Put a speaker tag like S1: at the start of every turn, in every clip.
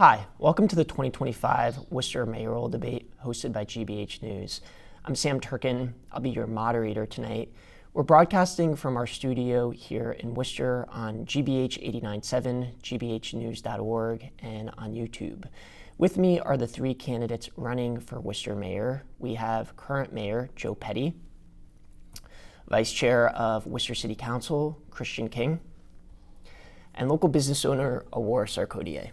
S1: Hi, welcome to the 2025 Worcester mayoral debate hosted by GBH News. I'm Sam Turken. I'll be your moderator tonight. We're broadcasting from our studio here in Worcester on GBH 89.7, gbhnews.org, and on YouTube. With me are the three candidates running for Worcester mayor. We have current mayor Joe Petty, vice chair of Worcester City Council Khrystian King, and local business owner Owura Sarkodieh.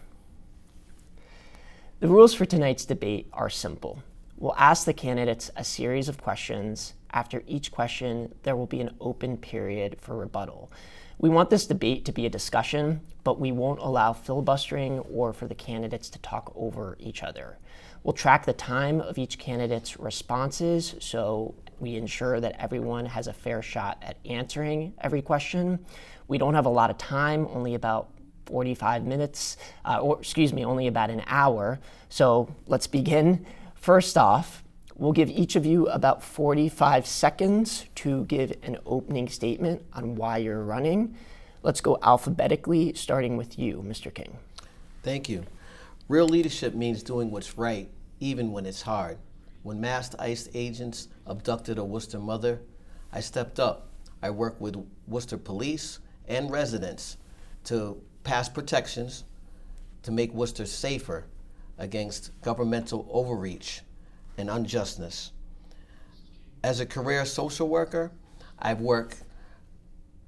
S1: The rules for tonight's debate are simple. We'll ask the candidates a series of questions. After each question, there will be an open period for rebuttal. We want this debate to be a discussion, but we won't allow filibustering or for the candidates to talk over each other. We'll track the time of each candidate's responses so we ensure that everyone has a fair shot at answering every question. We don't have a lot of time, only about 45 minutes, only about an hour. So let's begin. First off, we'll give each of you about 45 seconds to give an opening statement on why you're running. Let's go alphabetically, starting with you, Mr. King.
S2: Thank you. Real leadership means doing what's right, even when it's hard. When masked ICE agents abducted a Worcester mother, I stepped up. I worked with Worcester police and residents to pass protections to make Worcester safer against governmental overreach and unjustness. As a career social worker, I've worked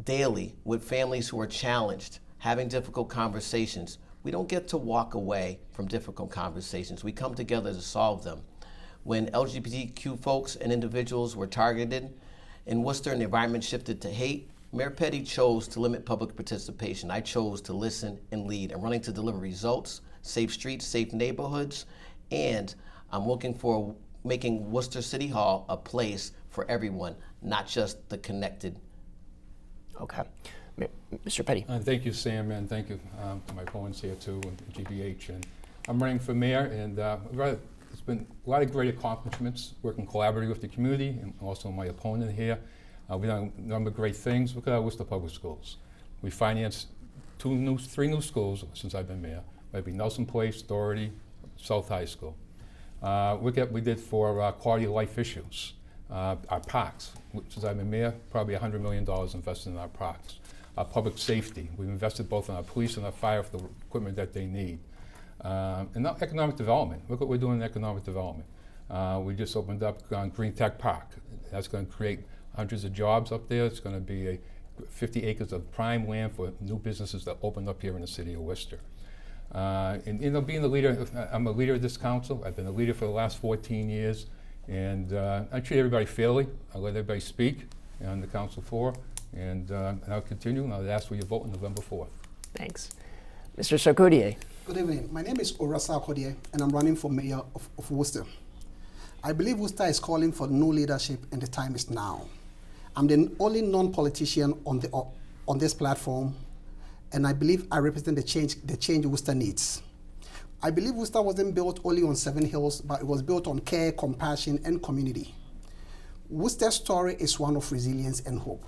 S2: daily with families who are challenged, having difficult conversations. We don't get to walk away from difficult conversations. We come together to solve them. When LGBTQ folks and individuals were targeted in Worcester and the environment shifted to hate, Mayor Petty chose to limit public participation. I chose to listen and lead. I'm running to deliver results, safe streets, safe neighborhoods, and I'm looking for making Worcester City Hall a place for everyone, not just the connected.
S1: Okay. Mr. Petty.
S3: Thank you, Sam, and thank you to my opponents here too, and GBH. And I'm running for mayor, and it's been a lot of great accomplishments, working collaboratively with the community, and also my opponent here. We've done a number of great things. Look at our Worcester Public Schools. We financed three new schools since I've been mayor. Might be Nelson Place, Doherty, South High School. Look at what we did for quality of life issues. Our parks, since I've been mayor, probably $100 million invested in our parks. Our public safety, we've invested both in our police and our fire for the equipment that they need. And now economic development, look what we're doing in economic development. We just opened up Green Tech Park. That's going to create hundreds of jobs up there. It's going to be 50 acres of prime land for new businesses that open up here in the city of Worcester. And being the leader, I'm a leader of this council. I've been a leader for the last 14 years, and I treat everybody fairly. I let everybody speak on the council floor, and I'll continue, and I'll ask for your vote on November 4th.
S1: Thanks. Mr. Sarkodieh.
S4: Good evening. My name is Owura Sarkodieh, and I'm running for mayor of Worcester. I believe Worcester is calling for new leadership, and the time is now. I'm the only non-politician on this platform, and I believe I represent the change Worcester needs. I believe Worcester wasn't built only on 7 hills, but it was built on care, compassion, and community. Worcester's story is one of resilience and hope.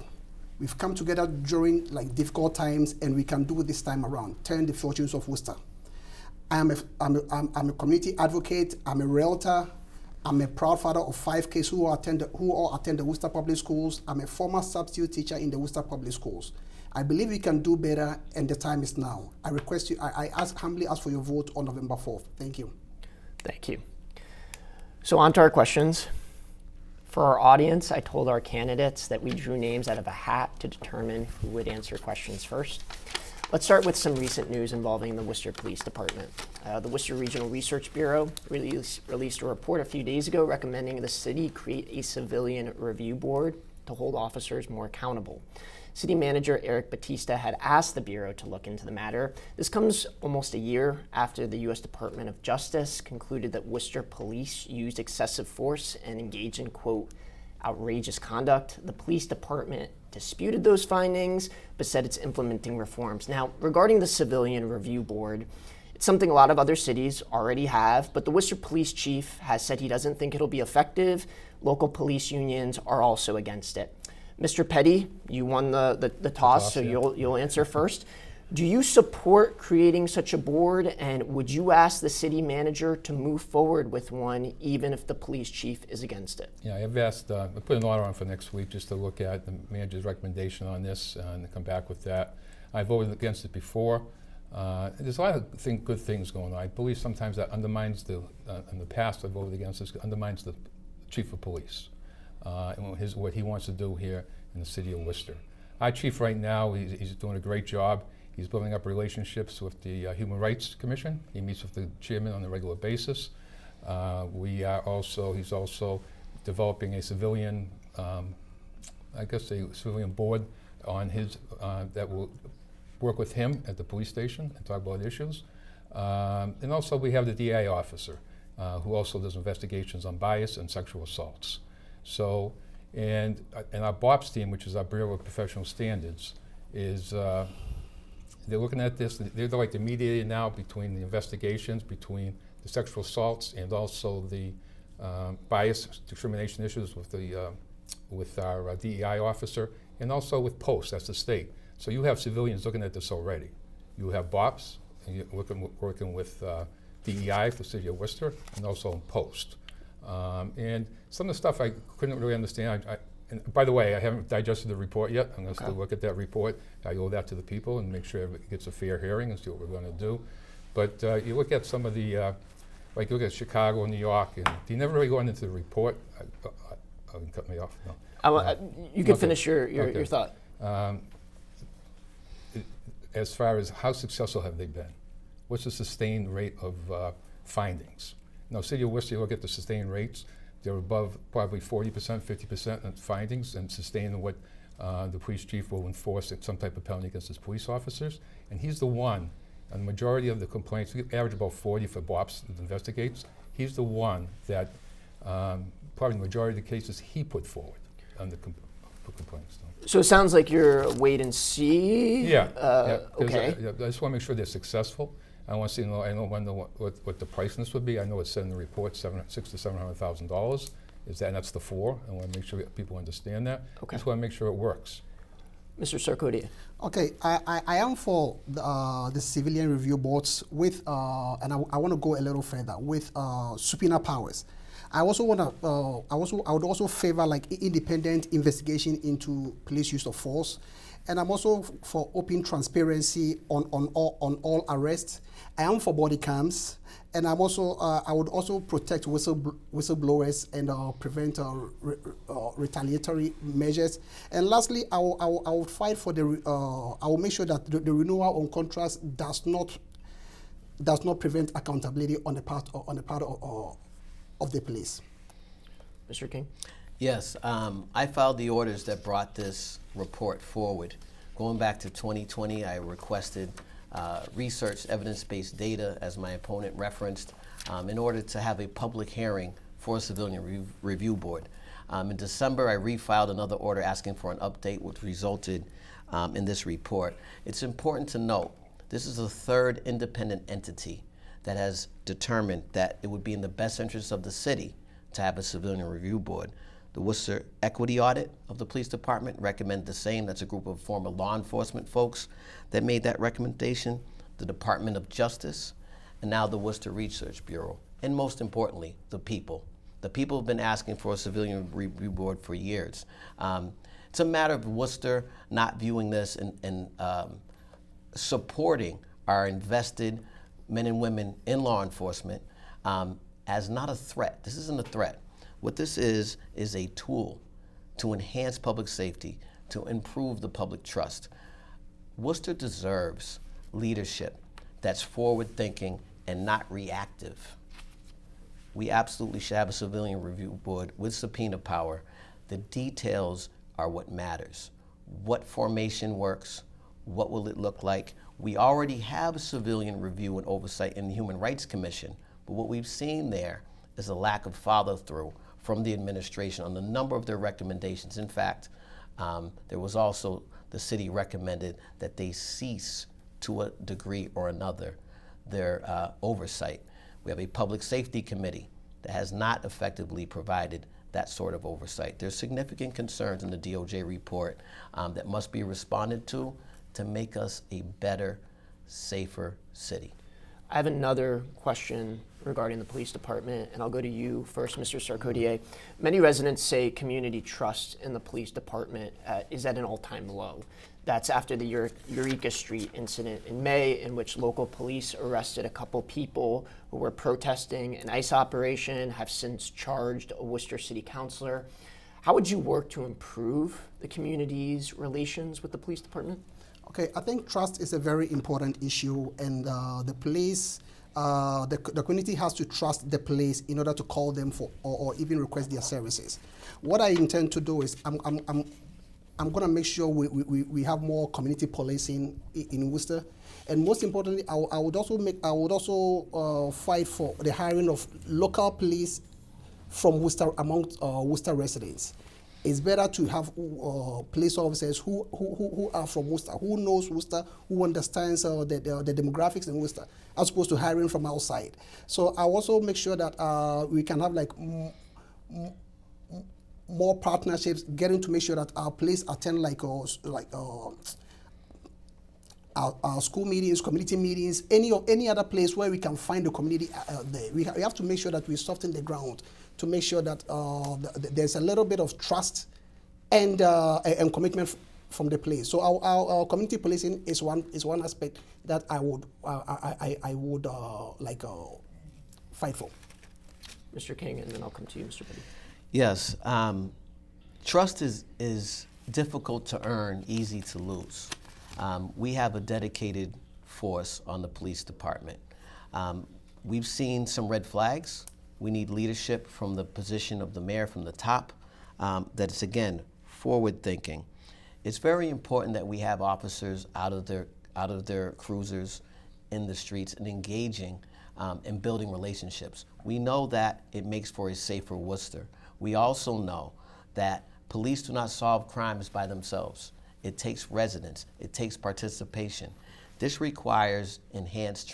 S4: We've come together during difficult times, and we can do it this time around, turn the fortunes of Worcester. I'm a community advocate, I'm a realtor, I'm a proud father of 5 kids who all attend the Worcester Public Schools. I'm a former substitute teacher in the Worcester Public Schools. I believe we can do better, and the time is now. I request you, humbly ask for your vote on November 4th. Thank you.
S1: Thank you. So on to our questions. For our audience, I told our candidates that we drew names out of a hat to determine who would answer questions first. Let's start with some recent news involving the Worcester Police Department. The Worcester Regional Research Bureau released a report a few days ago recommending the city create a civilian review board to hold officers more accountable. City Manager Eric Batista had asked the Bureau to look into the matter. This comes almost a year after the U.S. Department of Justice concluded that Worcester police used excessive force and engaged in, quote, outrageous conduct. The police department disputed those findings, but said it's implementing reforms. Now, regarding the Civilian Review Board, it's something a lot of other cities already have, but the Worcester police chief has said he doesn't think it'll be effective. Local police unions are also against it. Mr. Petty, you won the toss, so
S3: yeah.
S1: you'll answer first. Do you support creating such a board, and would you ask the city manager to move forward with one even if the police chief is against it?
S3: Yeah, I've asked, I put an order on for next week just to look at the manager's recommendation on this and come back with that. I voted against it before. There's a lot of good things going on. I believe sometimes that undermines in the past I voted against this, undermines the chief of police and what he wants to do here in the city of Worcester. Our chief right now, he's doing a great job. He's building up relationships with the Human Rights Commission. He meets with the chairman on a regular basis. He's also developing a civilian, a civilian board on his, that will work with him at the police station and talk about issues. And also we have the DA officer who also does investigations on bias and sexual assaults. So, and our BOPS team, which is our Bureau of Professional Standards, is they're looking at this. They're like the mediator now between the investigations, between the sexual assaults, and also the bias discrimination issues with our DEI officer, and also with POST, that's the state. So you have civilians looking at this already. You have BOPS, and you're working with DEI for the city of Worcester, and also in POST. And some of the stuff I couldn't really understand. And by the way, I haven't digested the report yet. I'm going to still look at that report. I owe that to the people and make sure it gets a fair hearing and see what we're going to do. But you look at some of the, like you look at Chicago and New York, and you never really go into the report. Cut me off. No.
S1: You can finish your thought.
S3: As far as how successful have they been? What's the sustained rate of findings? Now, City of Worcester, you look at the sustained rates, they're above probably 40%, 50% in findings and sustaining what the police chief will enforce some type of penalty against his police officers. And he's the one, and the majority of the complaints, we average about 40 for BOPS that investigates. He's the one that probably the majority of the cases he put forward on the complaints.
S1: So it sounds like you're wait and see.
S3: Yeah.
S1: Okay.
S3: I just want to make sure they're successful. I want to see. I don't know what the price on this would be. I know it said in the report $600,000 to $700,000. That's the floor. I want to make sure people understand that.
S1: Okay.
S3: Just want to make sure it works.
S1: Mr. Sarkodieh.
S4: Okay, I am for the civilian review boards with, and I want to go a little further with subpoena powers. I also want to. I would also favor like independent investigation into police use of force, and I'm also for open transparency on all arrests. I am for body cams, and I'm also I would also protect whistleblowers and prevent retaliatory measures. And lastly, I will fight for the. I will make sure that the renewal on contracts does not prevent accountability on the part of the police.
S1: Mr. King?
S2: Yes, I filed the orders that brought this report forward. Going back to 2020, I requested research evidence-based data, as my opponent referenced, in order to have a public hearing for a civilian review board. In December, I refiled another order asking for an update, which resulted in this report. It's important to note, this is the third independent entity that has determined that it would be in the best interest of the city to have a civilian review board. The Worcester Equity Audit of the Police Department recommended the same. That's a group of former law enforcement folks that made that recommendation. The Department of Justice, and now the Worcester Research Bureau. And most importantly, the people. The people have been asking for a civilian review board for years. It's a matter of Worcester not viewing this and supporting our invested men and women in law enforcement as not a threat. This isn't a threat. What this is a tool to enhance public safety, to improve the public trust. Worcester deserves leadership that's forward-thinking and not reactive. We absolutely should have a civilian review board with subpoena power. The details are what matters. What formation works? What will it look like? We already have a civilian review and oversight in the Human Rights Commission, but what we've seen there is a lack of follow-through from the administration on a number of their recommendations. In fact, there was also, the city recommended that they cease to a degree or another their oversight. We have a public safety committee that has not effectively provided that sort of oversight. There's significant concerns in the DOJ report that must be responded to, to make us a better, safer city.
S1: I have another question regarding the police department, and I'll go to you first, Mr. Sarkodieh. Many residents say community trust in the police department is at an all-time low. That's after the Eureka Street incident in May, in which local police arrested a couple people who were protesting an ICE operation, have since charged a Worcester City Councilor. How would you work to improve the community's relations with the police department?
S4: Okay, I think trust is a very important issue, and the police, the community has to trust the police in order to call them for or even request their services. What I intend to do is I'm going to make sure we have more community policing in Worcester, and most importantly, I would also fight for the hiring of local police from Worcester among Worcester residents. It's better to have police officers who are from Worcester, who knows Worcester, who understands the demographics in Worcester, as opposed to hiring from outside. So I also make sure that we can have like more partnerships, getting to make sure that our police attend our school meetings, community meetings, any other place where we can find the community there. We have to make sure that we soften the ground to make sure that there's a little bit of trust and commitment from the police. So our community policing is one aspect that I would fight for.
S1: Mr. King, and then I'll come to you, Mr. Petty.
S2: Yes, trust is difficult to earn, easy to lose. We have a dedicated force on the police department. We've seen some red flags. We need leadership from the position of the mayor from the top that's, again, forward thinking. It's very important that we have officers out of their cruisers in the streets and engaging and building relationships. We know that it makes for a safer Worcester. We also know that police do not solve crimes by themselves. It takes residents. It takes participation. This requires enhanced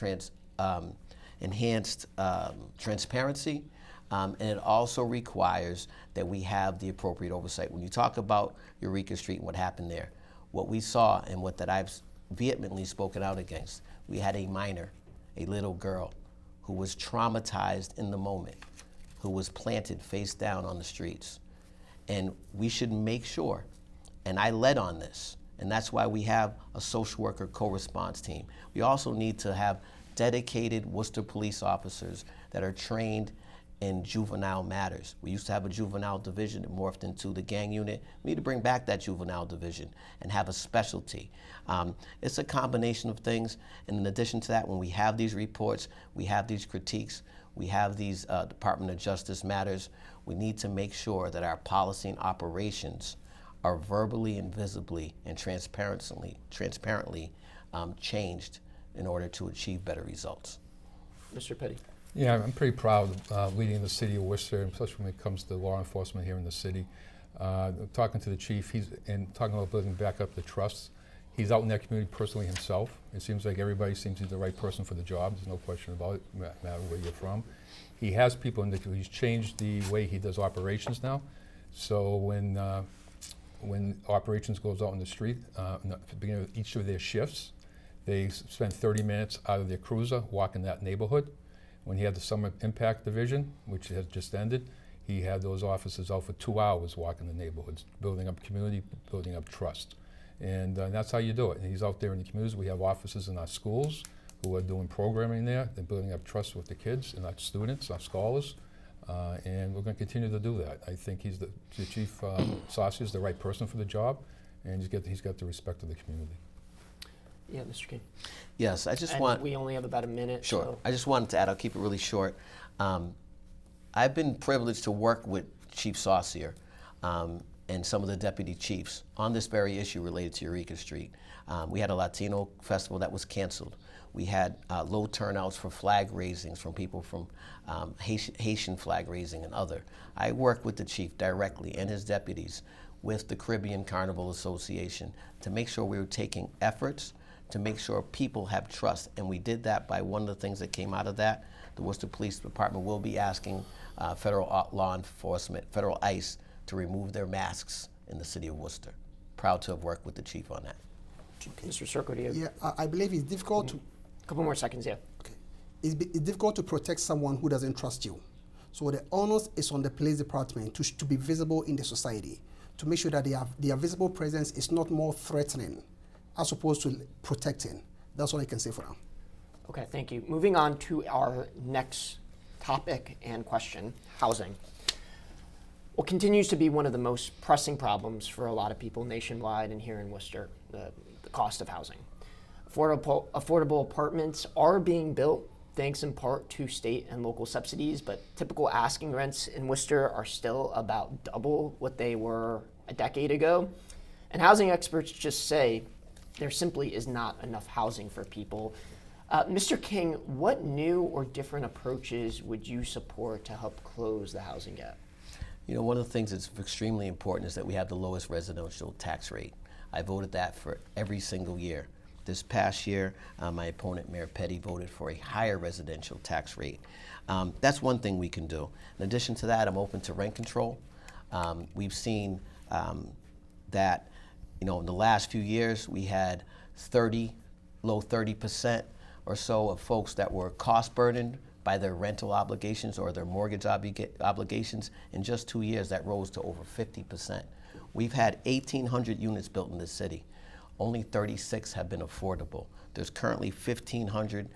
S2: transparency, and it also requires that we have the appropriate oversight. When you talk about Eureka Street and what happened there, what we saw and what that I've vehemently spoken out against, we had a minor, a little girl, who was traumatized in the moment, who was planted face down on the streets. And we should make sure, and I led on this, and that's why we have a social worker co-response team. We also need to have dedicated Worcester police officers that are trained in juvenile matters. We used to have a juvenile division that morphed into the gang unit. We need to bring back that juvenile division and have a specialty. It's a combination of things, and in addition to that, when we have these reports, we have these critiques, we have these Department of Justice matters, we need to make sure that our policy and operations are verbally and visibly and transparently changed in order to achieve better results.
S1: Mr. Petty.
S3: Yeah, I'm pretty proud of leading the city of Worcester, especially when it comes to law enforcement here in the city. Talking to the chief, talking about building back up the trust. He's out in that community personally himself. It seems like everybody seems he's the right person for the job. There's no question about it, no matter where you're from. He has people in the community. He's changed the way he does operations now. So when operations goes out in the street, at the beginning of each of their shifts, they spend 30 minutes out of their cruiser walking that neighborhood. When he had the Summer Impact Division, which has just ended, he had those officers out for 2 hours walking the neighborhoods, building up community, building up trust. And that's how you do it. And he's out there in the communities. We have officers in our schools who are doing programming there. They're building up trust with the kids and our students, our scholars. And we're going to continue to do that. I think the Chief Saucy is the right person for the job, and he's got the respect of the community.
S1: Yeah, Mr. King.
S2: Yes,
S1: we only have about a minute.
S2: Sure.
S1: So.
S2: I just wanted to add, I'll keep it really short. I've been privileged to work with Chief Saucier and some of the deputy chiefs on this very issue related to Eureka Street. We had a Latino festival that was canceled. We had low turnouts for flag raisings from people from Haitian flag raising and other. I worked with the chief directly and his deputies with the Caribbean Carnival Association to make sure we were taking efforts to make sure people have trust. And we did that by one of the things that came out of that. The Worcester Police Department will be asking federal law enforcement, federal ICE, to remove their masks in the city of Worcester. Proud to have worked with the chief on that.
S1: Mr. Sarkodieh,
S4: Yeah, I believe it's difficult to.
S1: a couple more seconds, yeah.
S4: Okay. It's difficult to protect someone who doesn't trust you. So the onus is on the police department to be visible in the society, to make sure that their visible presence is not more threatening as opposed to protecting. That's all I can say for now.
S1: Okay, thank you. Moving on to our next topic and question, housing. What continues to be one of the most pressing problems for a lot of people nationwide and here in Worcester, the cost of housing. Affordable apartments are being built thanks in part to state and local subsidies, but typical asking rents in Worcester are still about double what they were a decade ago. And housing experts just say there simply is not enough housing for people. Mr. King, what new or different approaches would you support to help close the housing gap?
S2: You know, one of the things that's extremely important is that we have the lowest residential tax rate. I voted that for every single year. This past year, my opponent, Mayor Petty, voted for a higher residential tax rate. That's one thing we can do. In addition to that, I'm open to rent control. We've seen that, you know, in the last few years, we had low 30% or so of folks that were cost burdened by their rental obligations or their mortgage obligations. In just 2 years, that rose to over 50%. We've had 1,800 units built in this city. Only 36 have been affordable. There's currently 1,500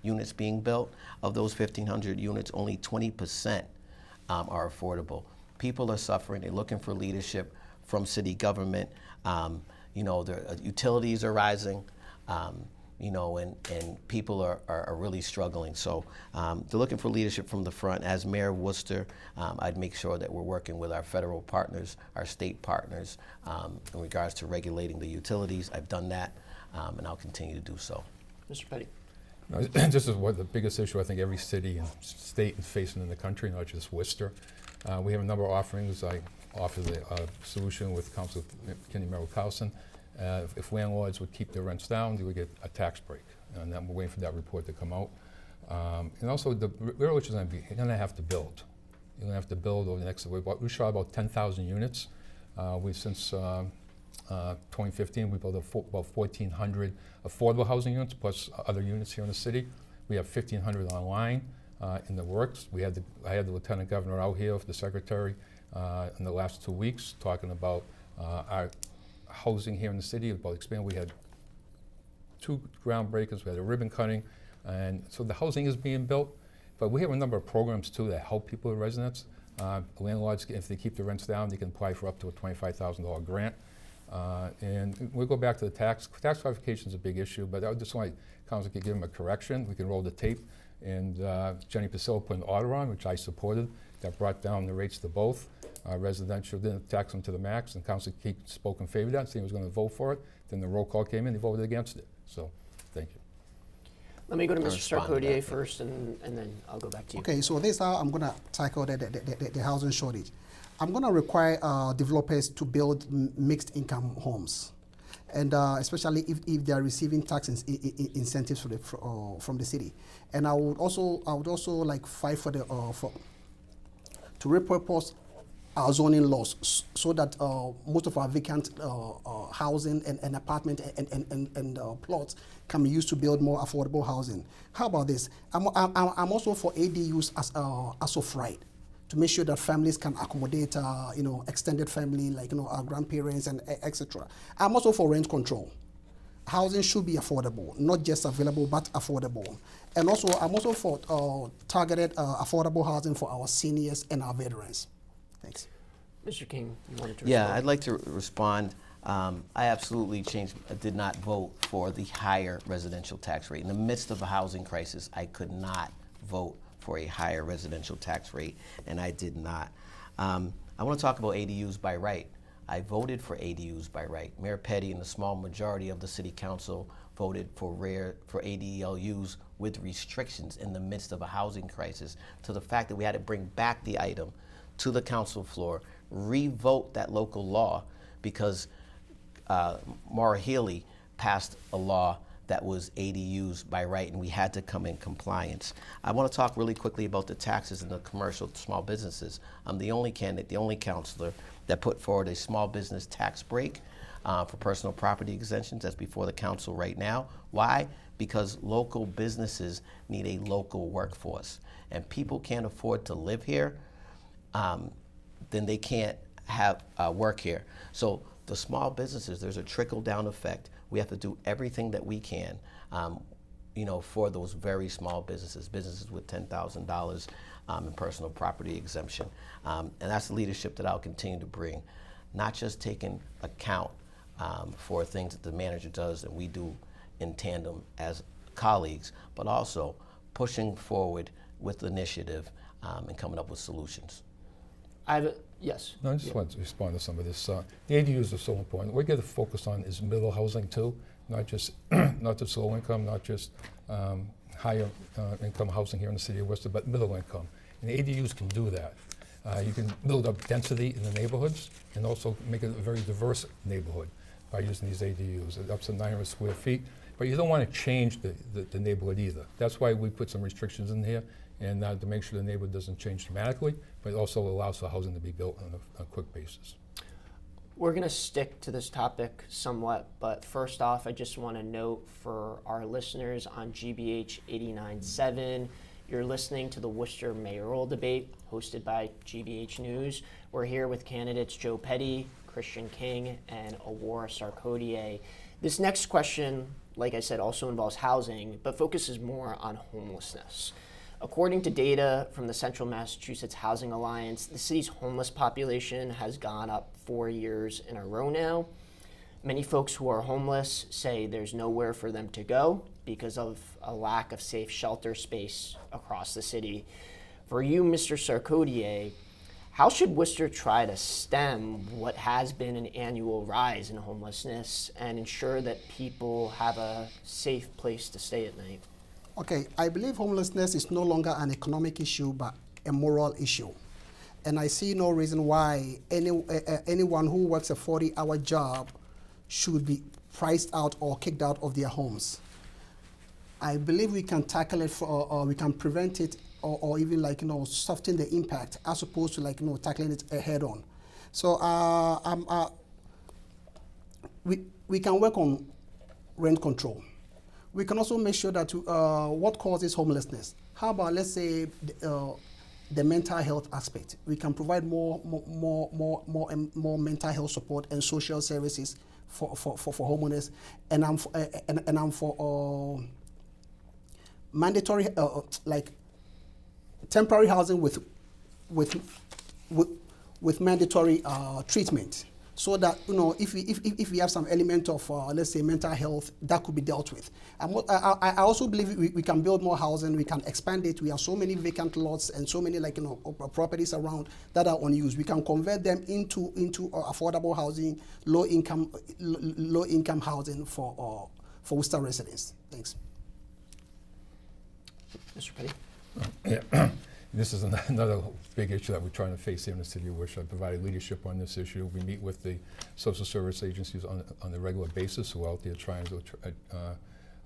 S2: units being built. Of those 1,500 units, only 20% are affordable. People are suffering. They're looking for leadership from city government. You know, the utilities are rising. You know, and people are really struggling. So they're looking for leadership from the front. As Mayor of Worcester, I'd make sure that we're working with our federal partners, our state partners, in regards to regulating the utilities. I've done that, and I'll continue to do so.
S1: Mr. Petty.
S3: No, this is what the biggest issue I think every city and state is facing in the country, not just Worcester. We have a number of offerings. I offer the solution with Council Kenny Merrill Carlson. If landlords would keep their rents down, they would get a tax break. And then we're waiting for that report to come out. And also, the real issue is going to be, you're going to have to build. You're going to have to build over the next, we shot about 10,000 units. Since 2015, we built about 1,400 affordable housing units, plus other units here in the city. We have 1,500 online in the works. I had the Lieutenant Governor out here with the Secretary in the last 2 weeks talking about our housing here in the city, about expanding. We had 2 groundbreakers, we had a ribbon cutting, and so the housing is being built. But we have a number of programs too that help people with residents. Landlords, if they keep the rents down, they can apply for up to a $25,000 grant. And we'll go back to the tax clarification is a big issue, but I would just like Council to give them a correction. We can roll the tape. And Jenny Pasillo put an order on, which I supported, that brought down the rates to both. Residential didn't tax them to the max, and Council spoke in favor of that, saying he was going to vote for it. Then the roll call came in, he voted against it. So, thank you.
S1: Let me go to
S2: I'll
S1: Mr.
S2: respond to
S1: Sarkodieh
S2: that.
S1: first, and then I'll go back to you.
S4: Okay, so this is how I'm going to tackle the housing shortage. I'm going to require developers to build mixed income homes, and especially if they are receiving tax incentives from the city. And I would also like fight for to repurpose our zoning laws so that most of our vacant housing and apartment and plots can be used to build more affordable housing. How about this? I'm also for ADUs as of right, to make sure that families can accommodate extended family, like our grandparents and etc. I'm also for rent control. Housing should be affordable, not just available, but affordable. And also, I'm also for targeted affordable housing for our seniors and our veterans. Thanks.
S1: Mr. King, you wanted to
S2: Yeah,
S1: respond?
S2: I'd like to respond. I absolutely did not vote for the higher residential tax rate. In the midst of a housing crisis, I could not vote for a higher residential tax rate, and I did not. I want to talk about ADUs by right. I voted for ADUs by right. Mayor Petty and the small majority of the City Council voted for ADLUs with restrictions in the midst of a housing crisis, to the fact that we had to bring back the item to the council floor, revote that local law because Maura Healey passed a law that was ADUs by right, and we had to come in compliance. I want to talk really quickly about the taxes and the commercial small businesses. I'm the only candidate, the only councilor that put forward a small business tax break. for personal property exemptions. That's before the council right now. Why? Because local businesses need a local workforce, and people can't afford to live here, then they can't have work here. So the small businesses, there's a trickle-down effect. We have to do everything that we can, for those very small businesses with $10,000 in personal property exemption. And that's the leadership that I'll continue to bring, not just taking account for things that the manager does and we do in tandem as colleagues, but also pushing forward with initiative and coming up with solutions.
S1: Yes.
S3: No, I just want to respond to some of this. The ADUs are so important. What we got to focus on is middle housing too, not just low income, not just higher income housing here in the city of Worcester, but middle income. And the ADUs can do that. You can build up density in the neighborhoods and also make it a very diverse neighborhood by using these ADUs, up to 900 square feet. But you don't want to change the neighborhood either. That's why we put some restrictions in here, and to make sure the neighborhood doesn't change dramatically, but it also allows for housing to be built on a quick basis.
S1: We're going to stick to this topic somewhat, but first off, I just want to note for our listeners on GBH 89.7, you're listening to the Worcester mayoral debate hosted by GBH News. We're here with candidates Joe Petty, Khrystian King, and Owura Sarkodieh. This next question, like I said, also involves housing, but focuses more on homelessness. According to data from the Central Massachusetts Housing Alliance, the city's homeless population has gone up 4 years in a row now. Many folks who are homeless say there's nowhere for them to go because of a lack of safe shelter space across the city. For you, Mr. Sarkodieh, how should Worcester try to stem what has been an annual rise in homelessness and ensure that people have a safe place to stay at night?
S4: Okay, I believe homelessness is no longer an economic issue, but a moral issue. And I see no reason why anyone who works a 40-hour job should be priced out or kicked out of their homes. I believe we can tackle it or we can prevent it or even soften the impact as opposed to tackling it head on. So we can work on rent control. We can also make sure that what causes homelessness. How about, let's say, the mental health aspect? We can provide more mental health support and social services for homeowners. And I'm for mandatory temporary housing with mandatory treatment. So that if we have some element of let's say mental health, that could be dealt with. I also believe we can build more housing. We can expand it. We have so many vacant lots and so many properties around that are unused. We can convert them into affordable housing, low income housing for Worcester residents. Thanks.
S1: Mr. Petty.
S3: Yeah. This is another big issue that we're trying to face here in the city of Worcester. I provided leadership on this issue. We meet with the social service agencies on a regular basis who are out there trying to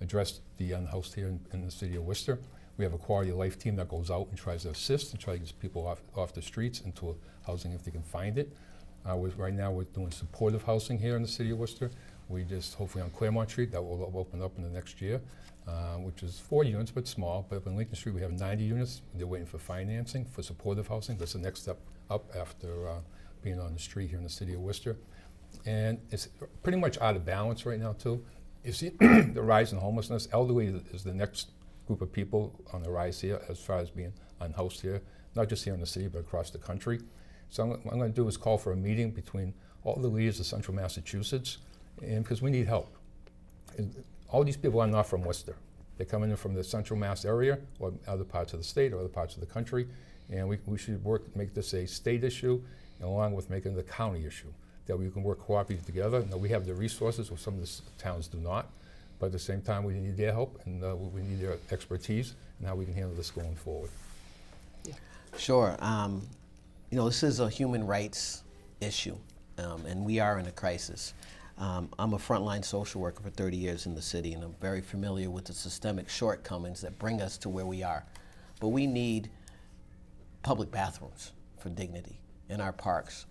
S3: address the unhoused here in the city of Worcester. We have a quality of life team that goes out and tries to assist and try to get people off the streets into housing if they can find it. Right now we're doing supportive housing here in the city of Worcester. We just, hopefully on Claremont Street, that will open up in the next year. Which is 4 units, but small. But on Lincoln Street, we have 90 units. They're waiting for financing for supportive housing. That's the next step up after being on the street here in the city of Worcester. And it's pretty much out of balance right now, too. You see the rise in homelessness. Elderly is the next group of people on the rise here as far as being unhoused here, not just here in the city, but across the country. So what I'm going to do is call for a meeting between all the leaders of Central Massachusetts, and because we need help. All these people are not from Worcester. They're coming in from the Central Mass area or other parts of the state or other parts of the country. And we should make this a state issue along with making it a county issue, that we can work cooperatively together. Now, we have the resources, where some of the towns do not. But at the same time, we need their help and we need their expertise and how we can handle this going forward.
S1: Yeah.
S2: Sure. This is a human rights issue, and we are in a crisis. I'm a frontline social worker for 30 years in the city, and I'm very familiar with the systemic shortcomings that bring us to where we are. But we need public bathrooms for dignity in our parks,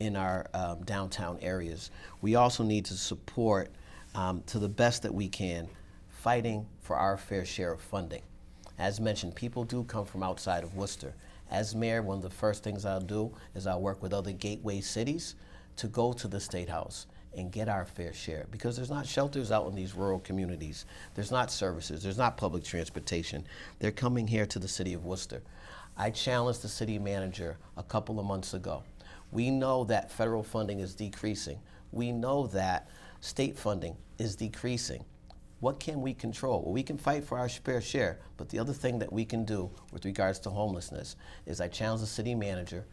S2: in our downtown areas. We also need to support, to the best that we can, fighting for our fair share of funding. As mentioned, people do come from outside of Worcester. As mayor, one of the first things I'll do is I'll work with other gateway cities to go to the State House and get our fair share, because there's not shelters out in these rural communities. There's not services, there's not public transportation. They're coming here to the city of Worcester. I challenged the city manager a couple of months ago. We know that federal funding is decreasing. We know that state funding is decreasing. What can we control? Well, we can fight for our fair share, but the other thing that we can do with regards to homelessness is I challenge the city manager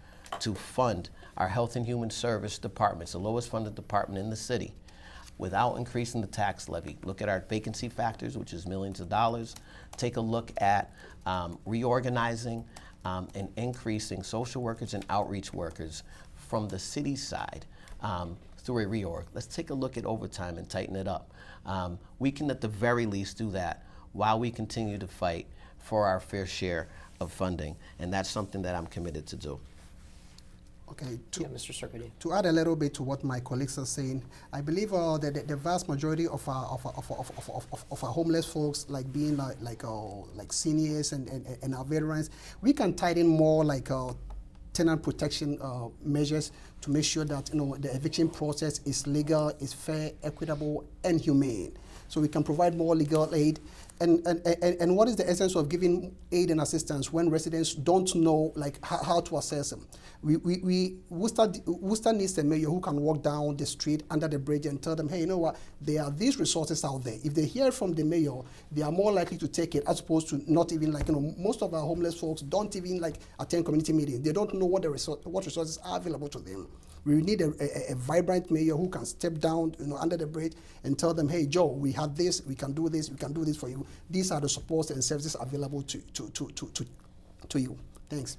S2: to fund our health and human service departments, the lowest funded department in the city, without increasing the tax levy. Look at our vacancy factors, which is millions of dollars. Take a look at reorganizing and increasing social workers and outreach workers from the city side through a reorg. Let's take a look at overtime and tighten it up. We can at the very least do that while we continue to fight for our fair share of funding, and that's something that I'm committed to do.
S4: Okay,
S1: Yeah, Mr. Sarkodieh.
S4: to add a little bit to what my colleagues are saying, I believe that the vast majority of our homeless folks, like being like seniors and our veterans, we can tighten more like tenant protection measures to make sure that the eviction process is legal, is fair, equitable, and humane. So we can provide more legal aid. And what is the essence of giving aid and assistance when residents don't know like how to assess them? Worcester needs a mayor who can walk down the street under the bridge and tell them, hey, you know what, there are these resources out there. If they hear from the mayor, they are more likely to take it, as opposed to not even most of our homeless folks don't even attend community meetings. They don't know what resources are available to them. We need a vibrant mayor who can step down under the bridge and tell them, hey, Joe, we have this, we can do this, we can do this for you. These are the supports and services available to you. Thanks.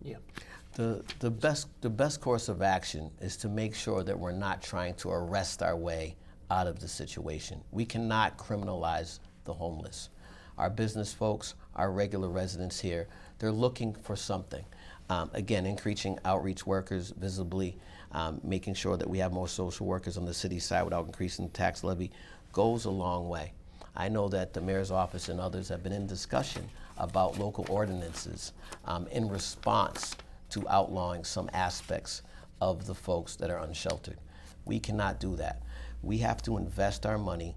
S1: Yeah.
S2: The best course of action is to make sure that we're not trying to arrest our way out of the situation. We cannot criminalize the homeless. Our business folks, our regular residents here, they're looking for something. Again, increasing outreach workers visibly, making sure that we have more social workers on the city side without increasing the tax levy goes a long way. I know that the mayor's office and others have been in discussion about local ordinances in response to outlawing some aspects of the folks that are unsheltered. We cannot do that. We have to invest our money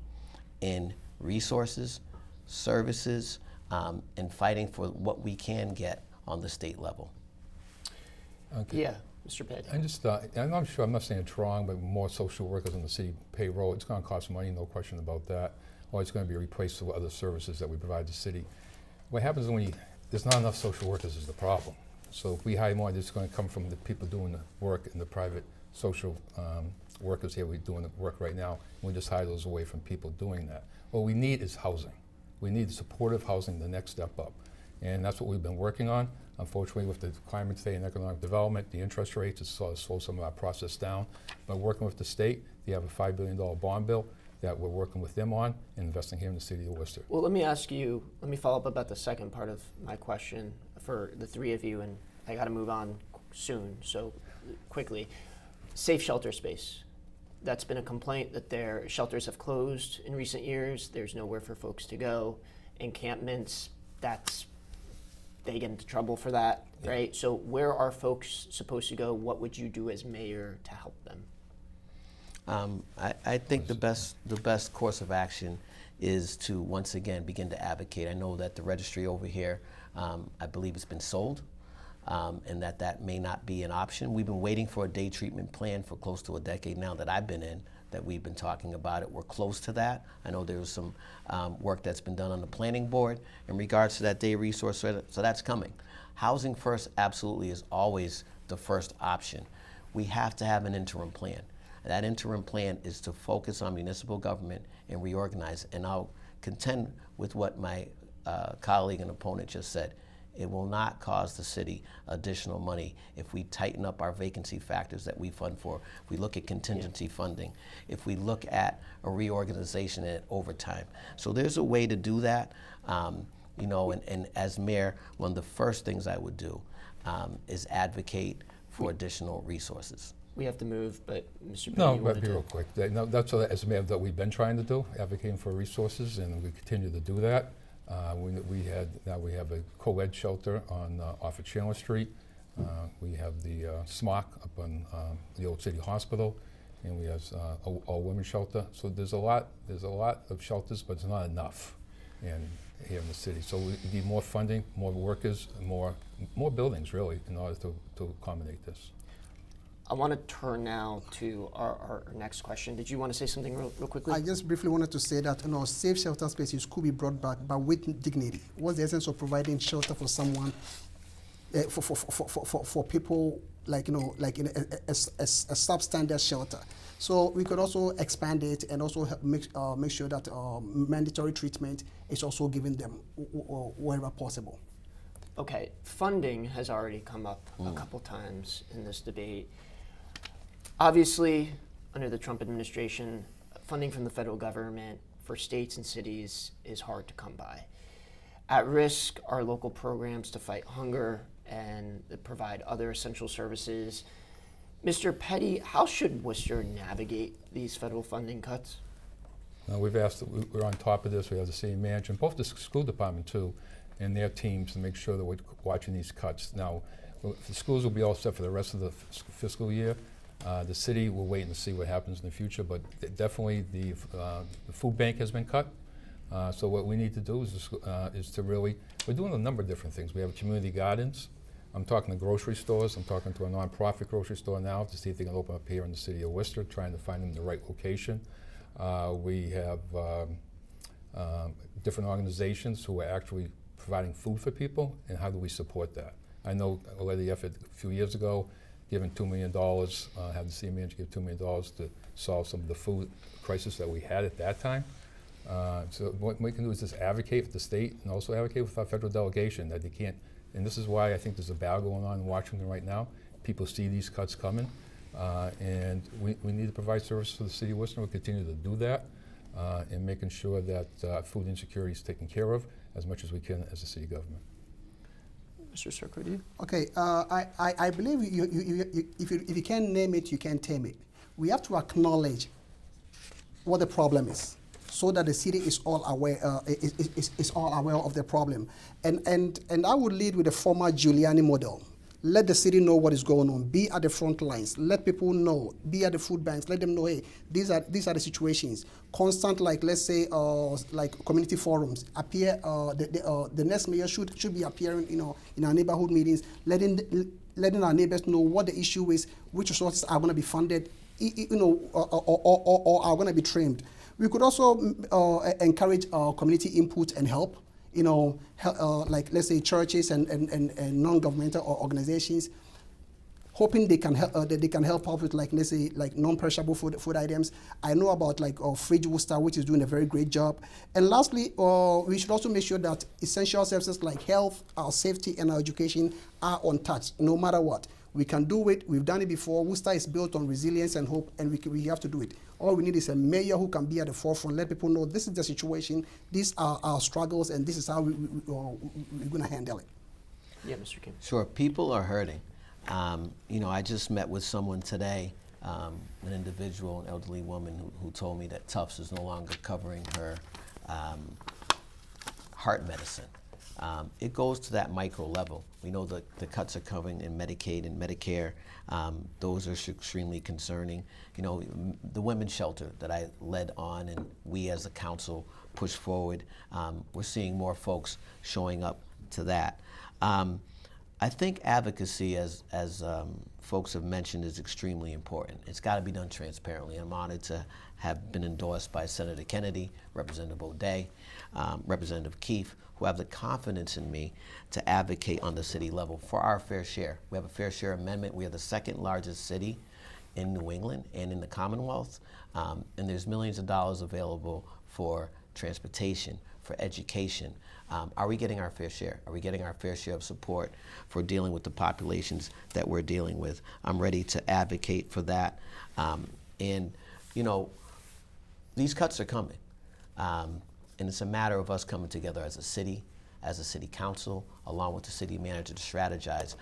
S2: in resources, services, and fighting for what we can get on the state level.
S3: Okay.
S1: Yeah, Mr. Pitt.
S3: I just, I'm not sure, I'm not saying it's wrong, but more social workers on the city payroll, it's going to cost money, no question about that, or it's going to be replaced with other services that we provide the city. What happens when there's not enough social workers is the problem. So if we hire more, it's going to come from the people doing the work in the private social workers here. We're doing the work right now, and we just hire those away from people doing that. What we need is housing. We need supportive housing, the next step up. And that's what we've been working on. Unfortunately, with the climate today and economic development, the interest rates has sort of slowed some of our process down. But working with the state, they have a $5 billion bond bill that we're working with them on and investing here in the city of Worcester.
S1: Well, let me follow up about the second part of my question for the three of you, and I got to move on soon, so quickly. Safe shelter space. That's been a complaint that their shelters have closed in recent years. There's nowhere for folks to go. Encampments, they get into trouble for that, yeah. Right? So where are folks supposed to go? What would you do as mayor to help them?
S2: I think the best course of action is to once again begin to advocate. I know that the registry over here, I believe it's been sold, and that may not be an option. We've been waiting for a day treatment plan for close to a decade now that I've been in, that we've been talking about it. We're close to that. I know there was some work that's been done on the planning board in regards to that day resource, so that's coming. Housing first absolutely is always the first option. We have to have an interim plan. That interim plan is to focus on municipal government and reorganize. And I'll contend with what my colleague and opponent just said. It will not cost the city additional money if we tighten up our vacancy factors that we fund for. If we look at contingency funding, if we look at a reorganization and overtime. So there's a way to do that. And as mayor, one of the first things I would do is advocate for additional resources.
S1: We have to move, but Mr. Petty,
S3: No,
S1: you
S3: but
S1: wanted
S3: be
S1: to-
S3: real quick. That's what, as a mayor, that we've been trying to do, advocating for resources, and we continue to do that. Now we have a co-ed shelter on off of Chandler Street. We have the SMOC up on the Old City Hospital, and we have a women's shelter. So there's a lot of shelters, but it's not enough here in the city. So we need more funding, more workers, more buildings, really, in order to accommodate this.
S1: I want to turn now to our next question. Did you want to say something real quickly?
S4: I just briefly wanted to say that safe shelter spaces could be brought back, but with dignity. What's the essence of providing shelter for someone, for people like in a substandard shelter? So we could also expand it and also help make sure that mandatory treatment is also given them wherever possible.
S1: Okay, funding has already come up a couple times in this debate. Obviously, under the Trump administration, funding from the federal government for states and cities is hard to come by. At risk are local programs to fight hunger and provide other essential services. Mr. Petty, how should Worcester navigate these federal funding cuts?
S3: We've asked, we're on top of this. We have the city manager, and both the school department too, and their teams to make sure that we're watching these cuts. Now, the schools will be all set for the rest of the fiscal year. The city will wait and see what happens in the future, but definitely the food bank has been cut. So what we need to do is to really, we're doing a number of different things. We have community gardens. I'm talking to grocery stores. I'm talking to a nonprofit grocery store now to see if they can open up here in the city of Worcester, trying to find them the right location. We have different organizations who are actually providing food for people, and how do we support that? I know I led the effort a few years ago, giving $2 million, had the city manager give $2 million to solve some of the food crisis that we had at that time. So what we can do is just advocate with the state and also advocate with our federal delegation that they can't, and this is why I think there's a battle going on in Washington right now. People see these cuts coming, and we need to provide services for the city of Worcester. We'll continue to do that, and making sure that food insecurity is taken care of as much as we can as a city government.
S1: Mr. Sarkodieh?
S4: Okay, I believe if you can't name it, you can't tame it. We have to acknowledge what the problem is, so that the city is all aware is all aware of the problem. And I would lead with the former Giuliani model. Let the city know what is going on. Be at the front lines. Let people know. Be at the food banks. Let them know, hey, these are the situations. Constant, like let's say, like community forums. Appear. The next mayor should be appearing, in our neighborhood meetings, letting our neighbors know what the issue is, which resources are going to be funded, or are going to be trimmed. We could also encourage community input and help. Like let's say churches and non-governmental organizations, hoping they can help out with, like, let's say, like non-perishable food items. I know about like Fridge Worcester, which is doing a very great job. And lastly, we should also make sure that essential services like health, our safety, and our education are untouched, no matter what. We can do it. We've done it before. Worcester is built on resilience and hope, and we have to do it. All we need is a mayor who can be at the forefront, let people know this is the situation, these are our struggles, and this is how we're going to handle it.
S1: Yeah, Mr. King.
S2: Sure, people are hurting. I just met with someone today, an individual, an elderly woman who told me that Tufts is no longer covering her heart medicine. It goes to that micro level. We know that the cuts are coming in Medicaid and Medicare. Those are extremely concerning. The women's shelter that I led on and we as a council pushed forward, we're seeing more folks showing up to that. I think advocacy, as folks have mentioned, is extremely important. It's got to be done transparently. I'm honored to have been endorsed by Senator Kennedy, Representative O'Day, Representative Keefe, who have the confidence in me to advocate on the city level for our fair share. We have a fair share amendment. We are the second largest city in New England and in the Commonwealth, and there's millions of dollars available for transportation, for education. Are we getting our fair share? Are we getting our fair share of support for dealing with the populations that we're dealing with? I'm ready to advocate for that. These cuts are coming. And it's a matter of us coming together as a city, as a city council, along with the city manager, to strategize.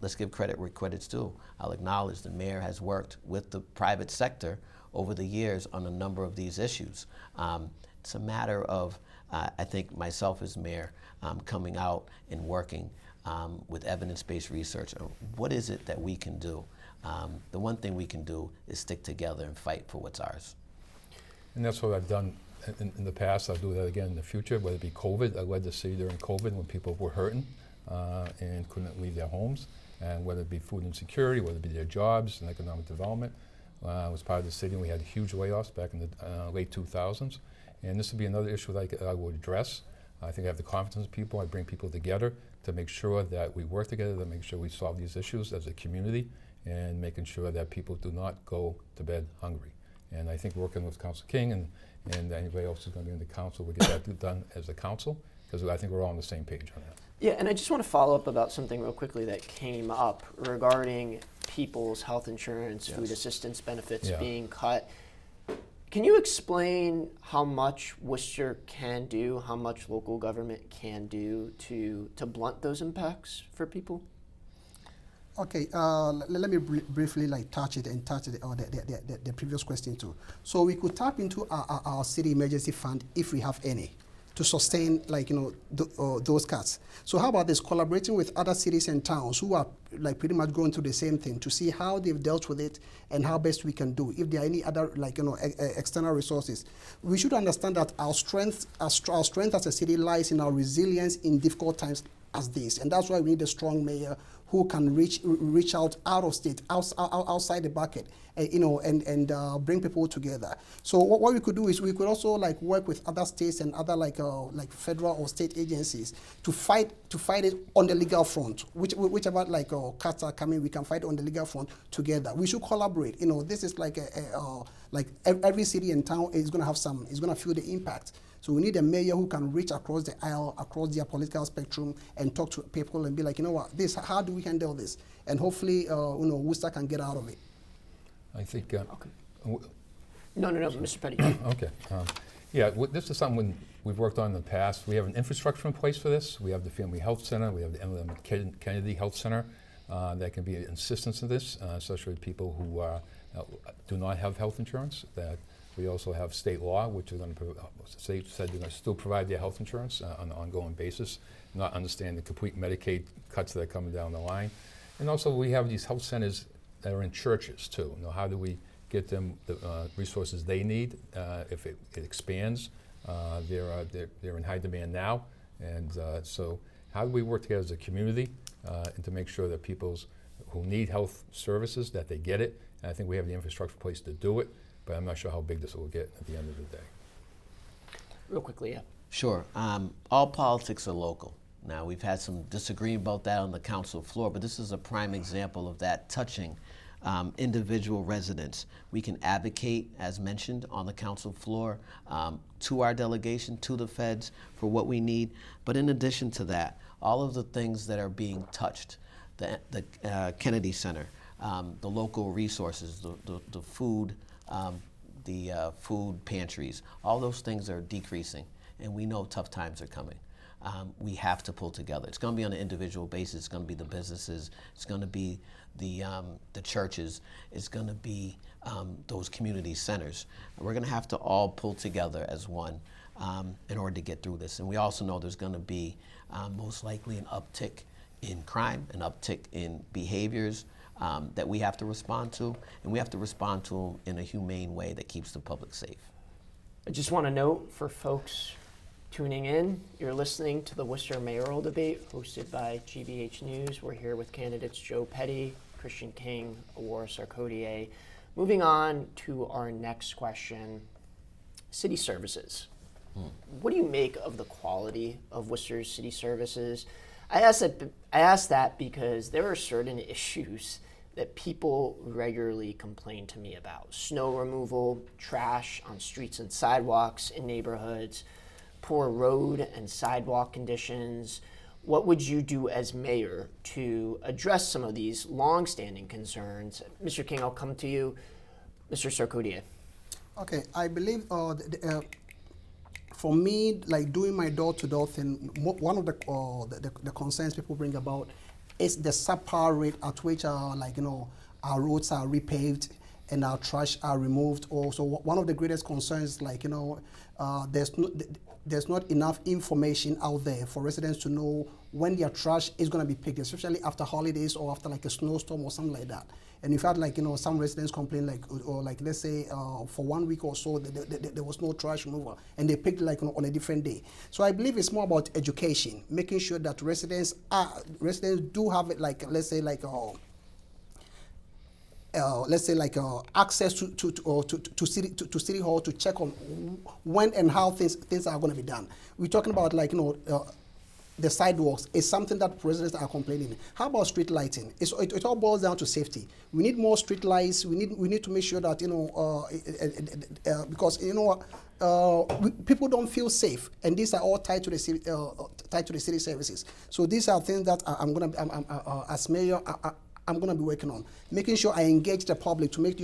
S2: Let's give credit where credit's due. I'll acknowledge the mayor has worked with the private sector over the years on a number of these issues. It's a matter of, I think, myself as mayor coming out and working with evidence-based research. What is it that we can do? The one thing we can do is stick together and fight for what's ours.
S3: And that's what I've done in the past. I'll do that again in the future, whether it be COVID. I led the city during COVID when people were hurting and couldn't leave their homes, and whether it be food insecurity, whether it be their jobs and economic development. I was part of the city and we had huge layoffs back in the late 2000s. And this would be another issue that I would address. I think I have the confidence of people. I bring people together to make sure that we work together, to make sure we solve these issues as a community, and making sure that people do not go to bed hungry. And I think working with Councilor King and anybody else who's going to be in the council, we'll get that done as a council, because I think we're all on the same page on that.
S1: Yeah, and I just want to follow up about something real quickly that came up regarding people's health insurance,
S2: Yes.
S1: food assistance benefits
S3: Yeah.
S1: being cut. Can you explain how much Worcester can do, how much local government can do to blunt those impacts for people?
S4: Okay, let me briefly touch the previous question too. So we could tap into our city emergency fund if we have any, to sustain those cuts. So how about this, collaborating with other cities and towns who are pretty much going through the same thing, to see how they've dealt with it and how best we can do. If there are any other external resources, we should understand that our strength as a city lies in our resilience in difficult times as this, and that's why we need a strong mayor who can reach out of state, outside the bucket, and bring people together. So what we could do is we could also work with other states and other federal or state agencies to fight it on the legal front. Whichever cuts are coming, we can fight on the legal front together. We should collaborate. This is every city and town is going to feel the impact. So we need a mayor who can reach across the aisle, across their political spectrum, and talk to people and be like, how do we handle this? And hopefully, Worcester can get out of it.
S3: I think.
S1: Okay. No, Mr. Petty.
S3: Okay. This is something we've worked on in the past. We have an infrastructure in place for this. We have the Family Health Center. We have the Emily Kennedy Health Center that can be an assistance in this, especially people who do not have health insurance. That we also have state law, which is going to state said they're going to still provide their health insurance on an ongoing basis, not understand the complete Medicaid cuts that are coming down the line. And also we have these health centers that are in churches too. How do we get them the resources they need if it expands? They're in high demand now, and so how do we work together as a community and to make sure that people who need health services, that they get it? And I think we have the infrastructure in place to do it, but I'm not sure how big this will get at the end of the day.
S1: Real quickly, yeah.
S2: Sure. All politics are local. Now, we've had some disagreement about that on the council floor, but this is a prime example of that touching individual residents. We can advocate, as mentioned, on the council floor to our delegation, to the feds, for what we need. But in addition to that, all of the things that are being touched, the Kennedy Center, the local resources, the food, the food pantries, all those things are decreasing, and we know tough times are coming. We have to pull together. It's going to be on an individual basis. It's going to be the businesses. It's going to be the churches. It's going to be those community centers. We're going to have to all pull together as one in order to get through this. And we also know there's going to be most likely an uptick in crime, an uptick in behaviors that we have to respond to, and we have to respond to them in a humane way that keeps the public safe.
S1: I just want to note for folks tuning in, you're listening to the Worcester mayoral debate hosted by GBH News. We're here with candidates Joe Petty, Khrystian King, Owura, Sarkodieh. Moving on to our next question, city services. What do you make of the quality of Worcester's city services? I ask that because there are certain issues that people regularly complain to me about. Snow removal, trash on streets and sidewalks in neighborhoods, poor road and sidewalk conditions. What would you do as mayor to address some of these long-standing concerns? Mr. King, I'll come to you. Mr. Sarkodieh.
S4: Okay, I believe for me, like doing my door-to-door thing, one of the concerns people bring about is the subpar rate at which our roads are repaved and our trash are removed. Also, one of the greatest concerns, there's not enough information out there for residents to know when their trash is going to be picked, especially after holidays or after like a snowstorm or something like that. And in fact, some residents complain, let's say for 1 week or so, there was no trash removal, and they picked on a different day. So I believe it's more about education, making sure that residents do have it, access to city hall to check on when and how things are going to be done. We're talking about the sidewalks is something that residents are complaining. How about street lighting? It all boils down to safety. We need more street lights. We need to make sure that because people don't feel safe, and these are all tied to the city services. So these are things that as mayor, I'm going to be working on, making sure I engage the public to make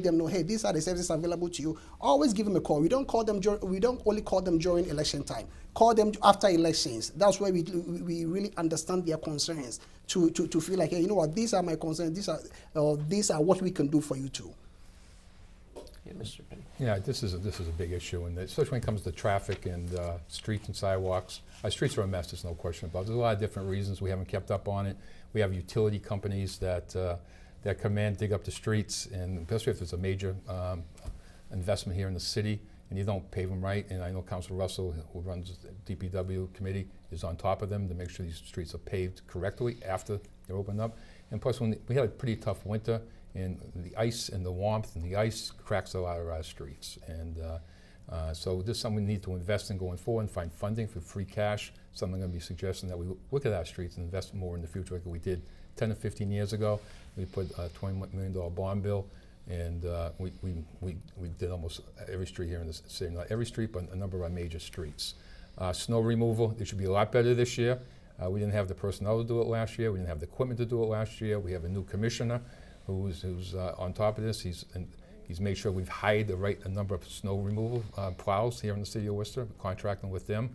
S4: them know, hey, these are the services available to you. Always give them a call. We don't only call them during election time. Call them after elections. That's where we really understand their concerns to feel like, hey, you know what, these are my concerns. These are what we can do for you too.
S1: Yeah, Mr. Penn.
S3: Yeah, this is a big issue, and especially when it comes to traffic and streets and sidewalks. Our streets are a mess, there's no question about it. There's a lot of different reasons we haven't kept up on it. We have utility companies that come in, dig up the streets, and especially if there's a major investment here in the city and you don't pave them right. And I know Councilor Russell, who runs the DPW committee, is on top of them to make sure these streets are paved correctly after they're opened up. And plus, when we had a pretty tough winter, and the ice and the warmth and the ice cracks a lot of our streets. And so this is something we need to invest in going forward and find funding for free cash. Something I'm going to be suggesting that we look at our streets and invest more in the future like we did 10 or 15 years ago. We put a $21 million bond bill, and we did almost every street here in the city. Not every street, but a number of our major streets. Snow removal, it should be a lot better this year. We didn't have the personnel to do it last year. We didn't have the equipment to do it last year. We have a new commissioner who's on top of this. He's made sure we've hired a number of snow removal plows here in the city of Worcester, contracting with them.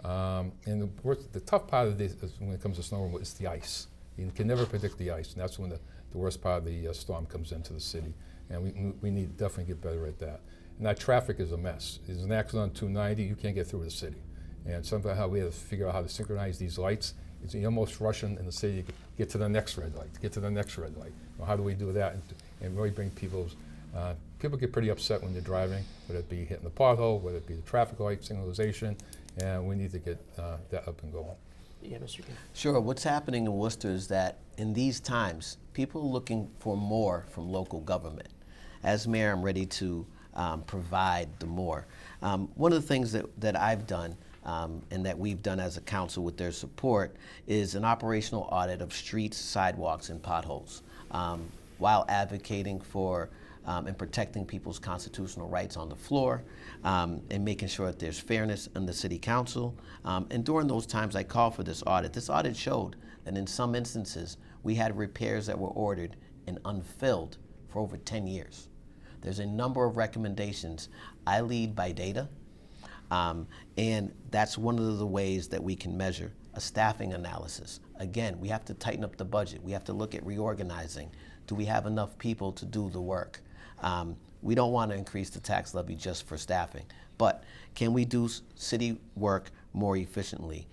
S3: And the tough part of this is when it comes to snow removal is the ice. You can never predict the ice, and that's when the worst part of the storm comes into the city. And we need to definitely get better at that. And that traffic is a mess. There's an accident on 290, you can't get through the city. And somehow we have to figure out how to synchronize these lights. You're almost rushing in the city to get to the next red light, Well, how do we do that and really bring people get pretty upset when they're driving, whether it be hitting the pothole, whether it be the traffic light, signalization, and we need to get that up and going.
S1: Yeah, Mr. King.
S2: Sure. What's happening in Worcester is that in these times, people are looking for more from local government. As mayor, I'm ready to provide the more. One of the things that I've done and that we've done as a council with their support is an operational audit of streets, sidewalks, and potholes, while advocating for and protecting people's constitutional rights on the floor, and making sure that there's fairness in the city council. And during those times I called for this audit. This audit showed that in some instances we had repairs that were ordered and unfilled for over 10 years. There's a number of recommendations. I lead by data. And that's one of the ways that we can measure a staffing analysis. Again, we have to tighten up the budget. We have to look at reorganizing. Do we have enough people to do the work? We don't want to increase the tax levy just for staffing, but can we do city work more efficiently?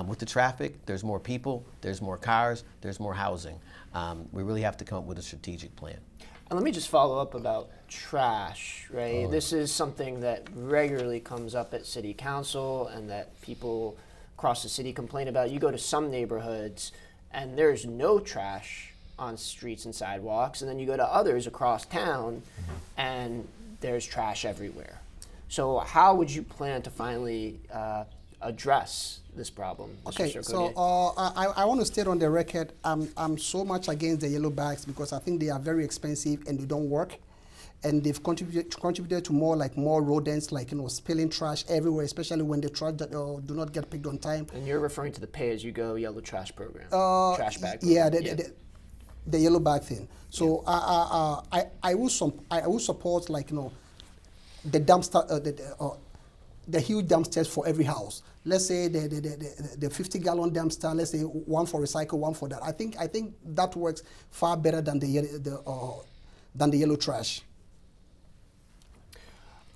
S2: With the traffic, there's more people, there's more cars, there's more housing. We really have to come up with a strategic plan.
S1: And let me just follow up about trash, right? This is something that regularly comes up at city council and that people across the city complain about. You go to some neighborhoods and there's no trash on streets and sidewalks, and then you go to others across town and there's trash everywhere. So how would you plan to finally address this problem, Mr.
S4: Okay,
S1: Sarkodieh?
S4: so I want to state on the record, I'm so much against the yellow bags because I think they are very expensive and they don't work. And they've contributed to more rodents, spilling trash everywhere, especially when the trash that do not get picked on time.
S1: And you're referring to the pay-as-you-go yellow trash program, trash bag
S4: Yeah,
S1: program.
S4: the yellow bag thing. So I will support the dumpster the huge dumpsters for every house. Let's say the 50-gallon dumpster. Let's say one for recycle, one for that. I think that works far better than the yellow trash.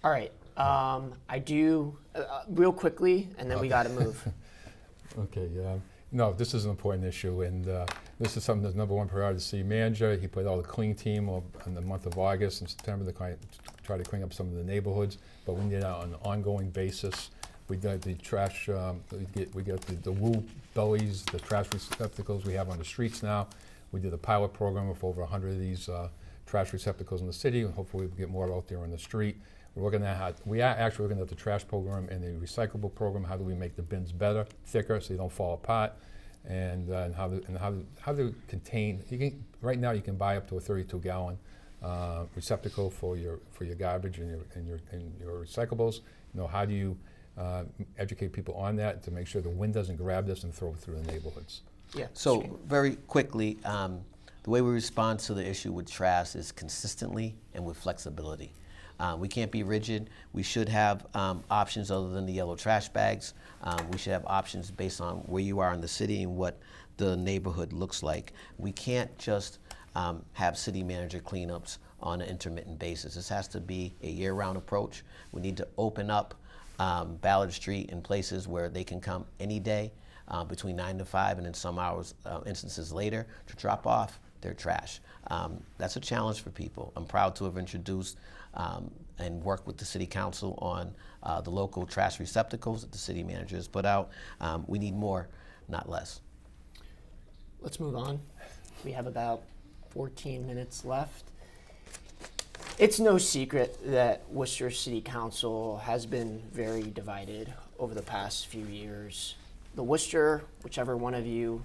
S1: All right. I do real quickly, and then we got to move.
S3: Okay, no, this is an important issue, and this is something that's number one priority to the city manager. He put out a clean team in the month of August and September to try to clean up some of the neighborhoods, but we need that on an ongoing basis. We got the trash, we got the woo bellies, the trash receptacles we have on the streets now. We did a pilot program with over 100 of these trash receptacles in the city, and hopefully we'll get more out there on the street. We are actually looking at the trash program and the recyclable program. How do we make the bins better, thicker, so they don't fall apart, and how to contain. Right now, you can buy up to a 32-gallon receptacle for your garbage and your recyclables. How do you educate people on that to make sure the wind doesn't grab this and throw it through the neighborhoods?
S1: Yeah.
S2: So very quickly, the way we respond to the issue with trash is consistently and with flexibility. We can't be rigid. We should have options other than the yellow trash bags. We should have options based on where you are in the city and what the neighborhood looks like. We can't just have city manager cleanups on an intermittent basis. This has to be a year-round approach. We need to open up Ballard Street in places where they can come any day between 9 to 5 and in some hours, instances later, to drop off their trash. That's a challenge for people. I'm proud to have introduced and worked with the city council on the local trash receptacles that the city manager has put out. We need more, not less.
S1: Let's move on. We have about 14 minutes left. It's no secret that Worcester City Council has been very divided over the past few years. The Worcester, whichever one of you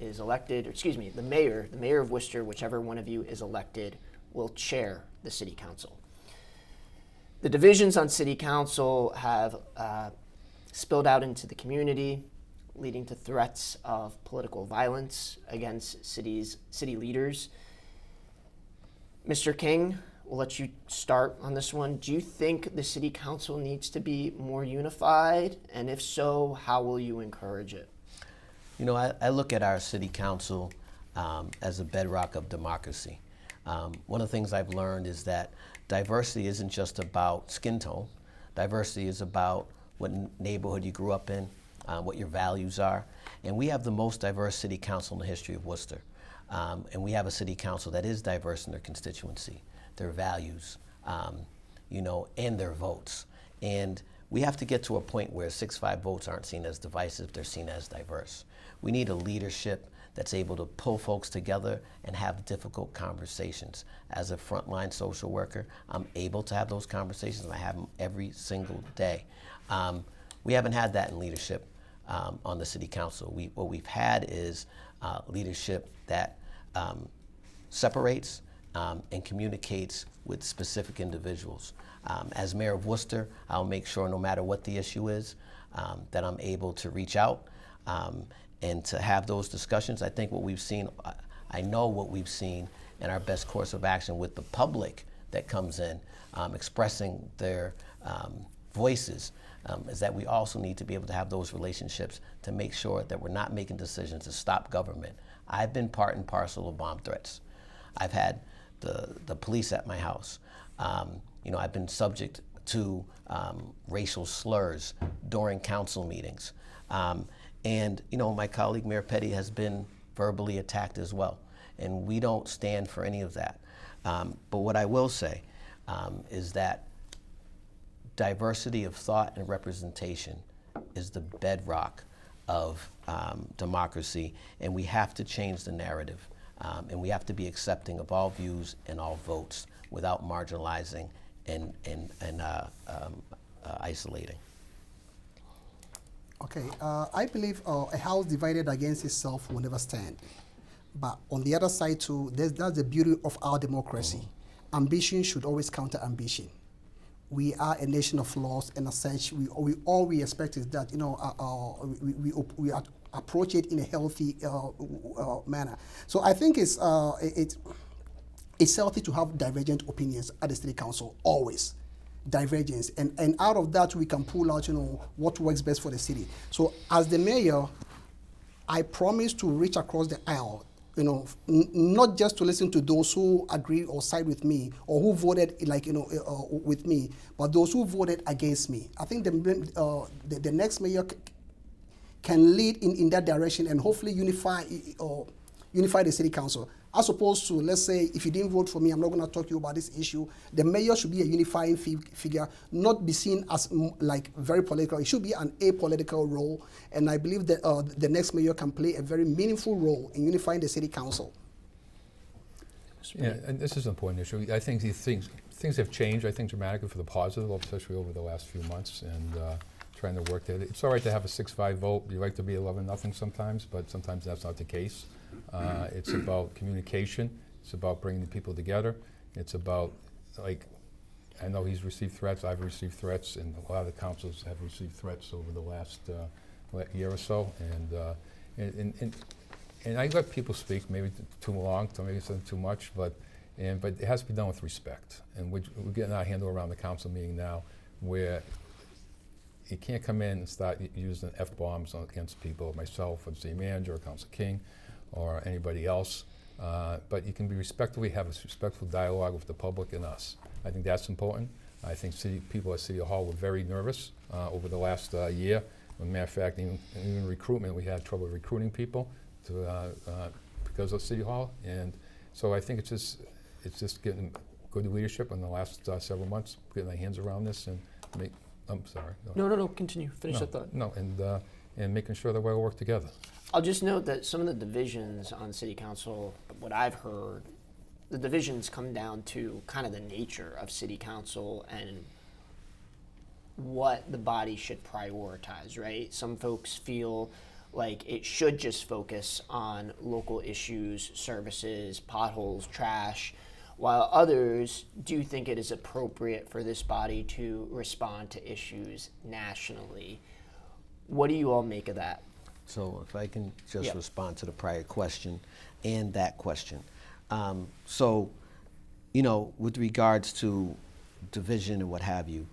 S1: is elected, or excuse me, the mayor of Worcester, whichever one of you is elected, will chair the city council. The divisions on city council have spilled out into the community, leading to threats of political violence against city leaders. Mr. King, we'll let you start on this one. Do you think the city council needs to be more unified? And if so, how will you encourage it?
S2: I look at our city council as a bedrock of democracy. One of the things I've learned is that diversity isn't just about skin tone. Diversity is about what neighborhood you grew up in, what your values are. And we have the most diverse city council in the history of Worcester. And we have a city council that is diverse in their constituency, their values, and their votes. And we have to get to a point where 6-5 votes aren't seen as divisive, they're seen as diverse. We need a leadership that's able to pull folks together and have difficult conversations. As a frontline social worker, I'm able to have those conversations, and I have them every single day. We haven't had that in leadership on the city council. What we've had is leadership that separates and communicates with specific individuals. As mayor of Worcester, I'll make sure no matter what the issue is, that I'm able to reach out and to have those discussions. I think what we've seen, I know what we've seen in our best course of action with the public that comes in, expressing their voices, is that we also need to be able to have those relationships to make sure that we're not making decisions to stop government. I've been part and parcel of bomb threats. I've had the police at my house. I've been subject to racial slurs during council meetings. And my colleague Mayor Petty has been verbally attacked as well. And we don't stand for any of that. But what I will say is that diversity of thought and representation is the bedrock of democracy, and we have to change the narrative. And we have to be accepting of all views and all votes without marginalizing and isolating.
S4: Okay, I believe a house divided against itself will never stand. But on the other side too, that's the beauty of our democracy. Ambition should always counter ambition. We are a nation of laws, and as such, all we expect is that we approach it in a healthy manner. So I think it's healthy to have divergent opinions at the city council always. divergence, and out of that we can pull out, what works best for the city. So as the mayor, I promise to reach across the aisle, not just to listen to those who agree or side with me or who voted with me, but those who voted against me. I think the next mayor can lead in that direction and hopefully unify the city council. As opposed to, let's say, if you didn't vote for me, I'm not going to talk to you about this issue. The mayor should be a unifying figure, not be seen as very political. It should be an apolitical role, and I believe that the next mayor can play a very meaningful role in unifying the city council.
S3: Yeah, and this is an important issue. I think these things have changed, I think, dramatically for the positive, especially over the last few months, and trying to work that. It's all right to have a 6-5 vote. You like to be 11-0 sometimes, but sometimes that's not the case. It's about communication. It's about bringing the people together. It's about, I know he's received threats, I've received threats, and a lot of the councils have received threats over the last year or so. And I let people speak, maybe too long, maybe something too much, but it has to be done with respect. And we're getting our handle around the council meeting now, where you can't come in and start using F-bombs against people, myself, or the city manager, or Councilor King, or anybody else. But you can be respectfully, have a respectful dialogue with the public and us. I think that's important. I think people at City Hall were very nervous over the last year. As a matter of fact, even recruitment, we had trouble recruiting people because of City Hall. And so I think it's just getting good leadership in the last several months, getting our hands around this and I'm sorry.
S1: No, continue. Finish that thought.
S3: No, and making sure that we all work together.
S1: I'll just note that some of the divisions on city council, what I've heard, the divisions come down to kind of the nature of city council and what the body should prioritize, right? Some folks feel like it should just focus on local issues, services, potholes, trash, while others do think it is appropriate for this body to respond to issues nationally. What do you all make of that?
S2: So if I can just respond to the prior question and that question. With regards to division and what have you,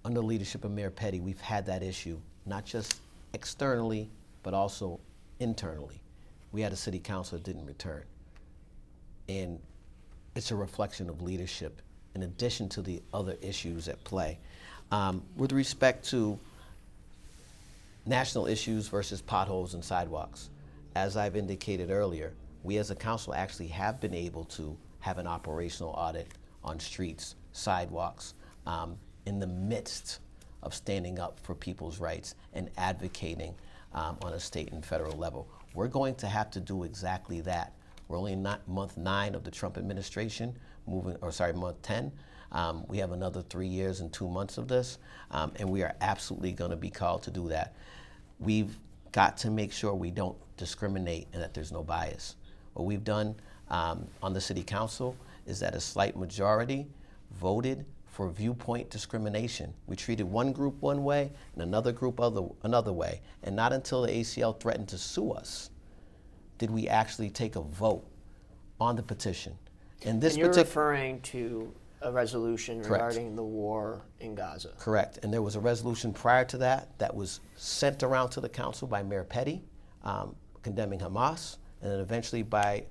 S2: under leadership of Mayor Petty, we've had that issue, not just externally, but also internally. We had a city council that didn't return. And it's a reflection of leadership in addition to the other issues at play. With respect to national issues versus potholes and sidewalks, as I've indicated earlier, we as a council actually have been able to have an operational audit on streets, sidewalks, in the midst of standing up for people's rights and advocating on a state and federal level. We're going to have to do exactly that. We're only in month 9 of the Trump administration, month 10. We have another 3 years and 2 months of this, and we are absolutely going to be called to do that. We've got to make sure we don't discriminate and that there's no bias. What we've done on the city council is that a slight majority voted for viewpoint discrimination. We treated one group one way and another group another way, and not until the ACL threatened to sue us did we actually take a vote on the petition.
S1: And you're referring to a resolution regarding the war in Gaza.
S2: Correct. And there was a resolution prior to that was sent around to the council by Mayor Petty, condemning Hamas, and then eventually by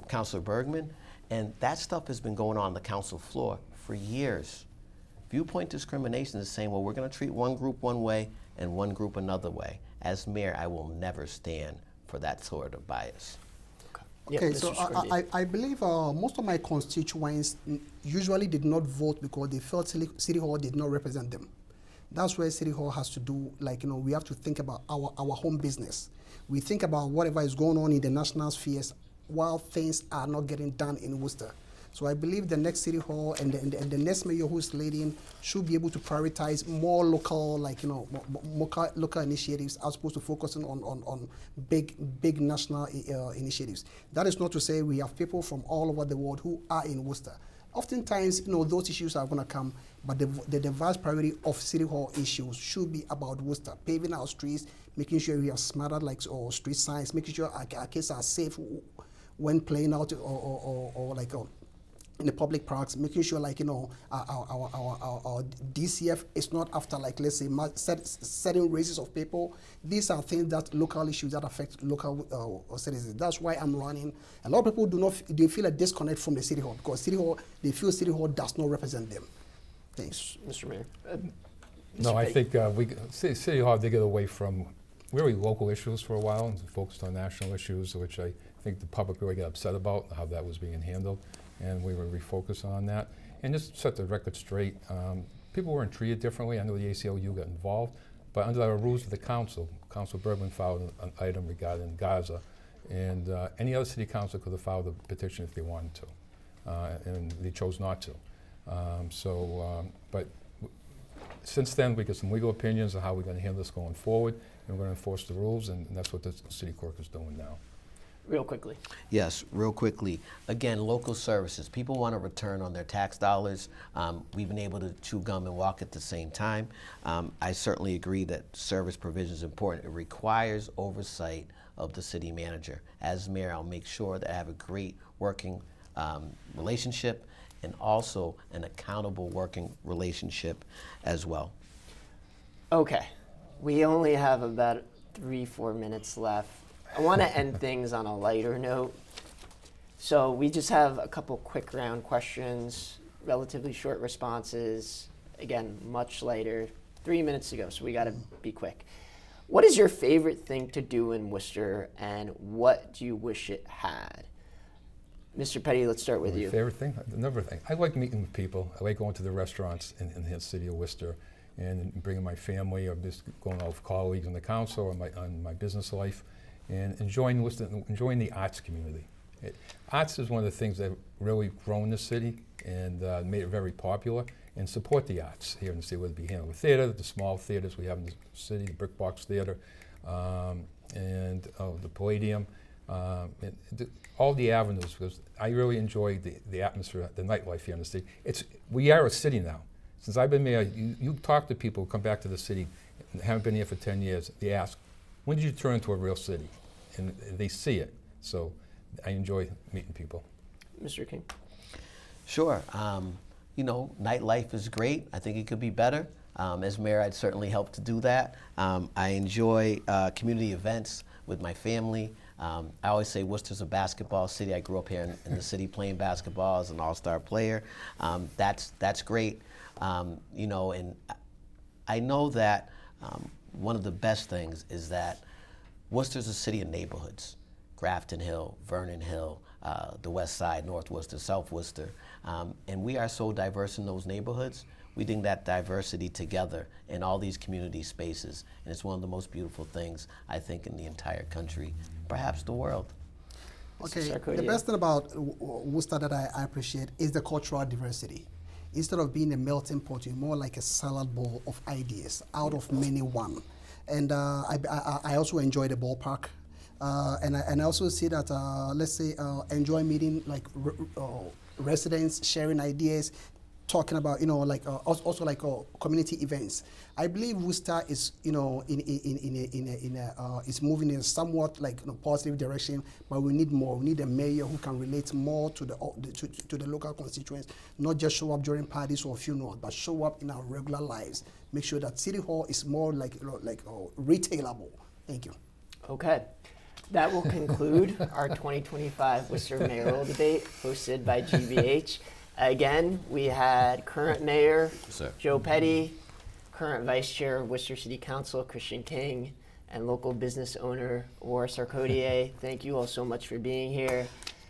S2: Councilor Bergman. And that stuff has been going on the council floor for years. Viewpoint discrimination is saying, well, we're going to treat one group one way and one group another way. As mayor, I will never stand for that sort of bias.
S4: Okay, so I believe most of my constituents usually did not vote because they felt City Hall did not represent them. That's where City Hall has to do, we have to think about our home business. We think about whatever is going on in the national spheres while things are not getting done in Worcester. So I believe the next City Hall and the next mayor who's leading should be able to prioritize more local, more local initiatives as opposed to focusing on big national initiatives. That is not to say we have people from all over the world who are in Worcester. Oftentimes, those issues are going to come, but the vast priority of City Hall issues should be about Worcester, paving our streets, making sure we have smarter or street signs, making sure our kids are safe when playing out or in the public parks, making sure like, our DCF is not after like, let's say, certain races of people. These are things that local issues that affect local citizens. That's why I'm running. A lot of people they feel a disconnect from the city hall because they feel city hall does not represent them. Thanks.
S1: Mr. Mayor.
S3: No,
S1: Mr.
S3: I
S1: Petty.
S3: think City Hall did get away from really local issues for a while and focused on national issues, which I think the public really got upset about, how that was being handled. And we were refocused on that. And just set the record straight, people weren't treated differently. I know the ACLU got involved, but under our rules of the council, Council Bergman filed an item regarding Gaza, and any other city council could have filed a petition if they wanted to, and they chose not to. But since then, we get some legal opinions on how we're going to handle this going forward, and we're going to enforce the rules, and that's what the city clerk is doing now.
S1: Real quickly.
S2: Yes, real quickly. Again, local services. People want a return on their tax dollars. We've been able to chew gum and walk at the same time. I certainly agree that service provision is important. It requires oversight of the city manager. As mayor, I'll make sure that I have a great working relationship and also an accountable working relationship as well.
S1: Okay. We only have about 3-4 minutes left. I want to end things on a lighter note. So we just have a couple quick round questions, relatively short responses. Again, much lighter. 3 minutes to go, so we got to be quick. What is your favorite thing to do in Worcester, and what do you wish it had? Mr. Petty, let's start with
S3: My
S1: you.
S3: favorite thing? Another thing. I like meeting with people. I like going to the restaurants in the city of Worcester and bringing my family or just going out with colleagues on the council or on my business life and enjoying Worcester, enjoying the arts community. Arts is one of the things that really grown the city and made it very popular, and support the arts here in the city, whether it be Hanover Theater, the small theaters we have in the city, the Brick Box Theater, and the Palladium. All the avenues, because I really enjoy the atmosphere, the nightlife here in the city. We are a city now. Since I've been mayor, you talk to people who come back to the city and haven't been here for 10 years, they ask, when did you turn into a real city? And they see it. So I enjoy meeting people.
S1: Mr. King.
S2: Sure. Nightlife is great. I think it could be better. As mayor, I'd certainly help to do that. I enjoy community events with my family. I always say Worcester's a basketball city. I grew up here in the city playing basketball as an all-star player. That's great. And I know that one of the best things is that Worcester's a city of neighborhoods. Grafton Hill, Vernon Hill, the West Side, North Worcester, South Worcester. And we are so diverse in those neighborhoods. We bring that diversity together in all these community spaces. And it's one of the most beautiful things, I think, in the entire country, perhaps the world.
S4: Okay,
S1: Sarkodieh.
S4: the best thing about Worcester that I appreciate is the cultural diversity. Instead of being a melting pot, you're more like a salad bowl of ideas out of many one. And I also enjoy the ballpark. And I also see that, let's say, enjoy meeting like residents, sharing ideas, talking about, also like community events. I believe Worcester is, is moving in a somewhat like positive direction, but we need more. We need a mayor who can relate more to the local constituents, not just show up during parties or funerals, but show up in our regular lives. Make sure that City Hall is more like retailable. Thank you.
S1: Okay. That will conclude our 2025 Worcester mayoral debate hosted by GBH. Again, we had current mayor Joe Petty, current vice chair of Worcester City Council Khrystian King, and local business owner Owura Sarkodieh. Thank you all so much for being here.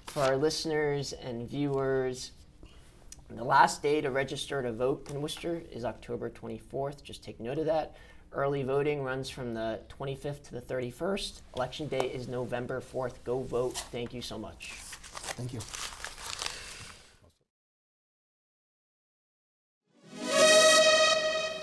S1: For our listeners and viewers, the last day to register to vote in Worcester is October 24th. Just take note of that. Early voting runs from the 25th to the 31st. Election day is November 4th. Go vote. Thank you so much.
S4: Thank you.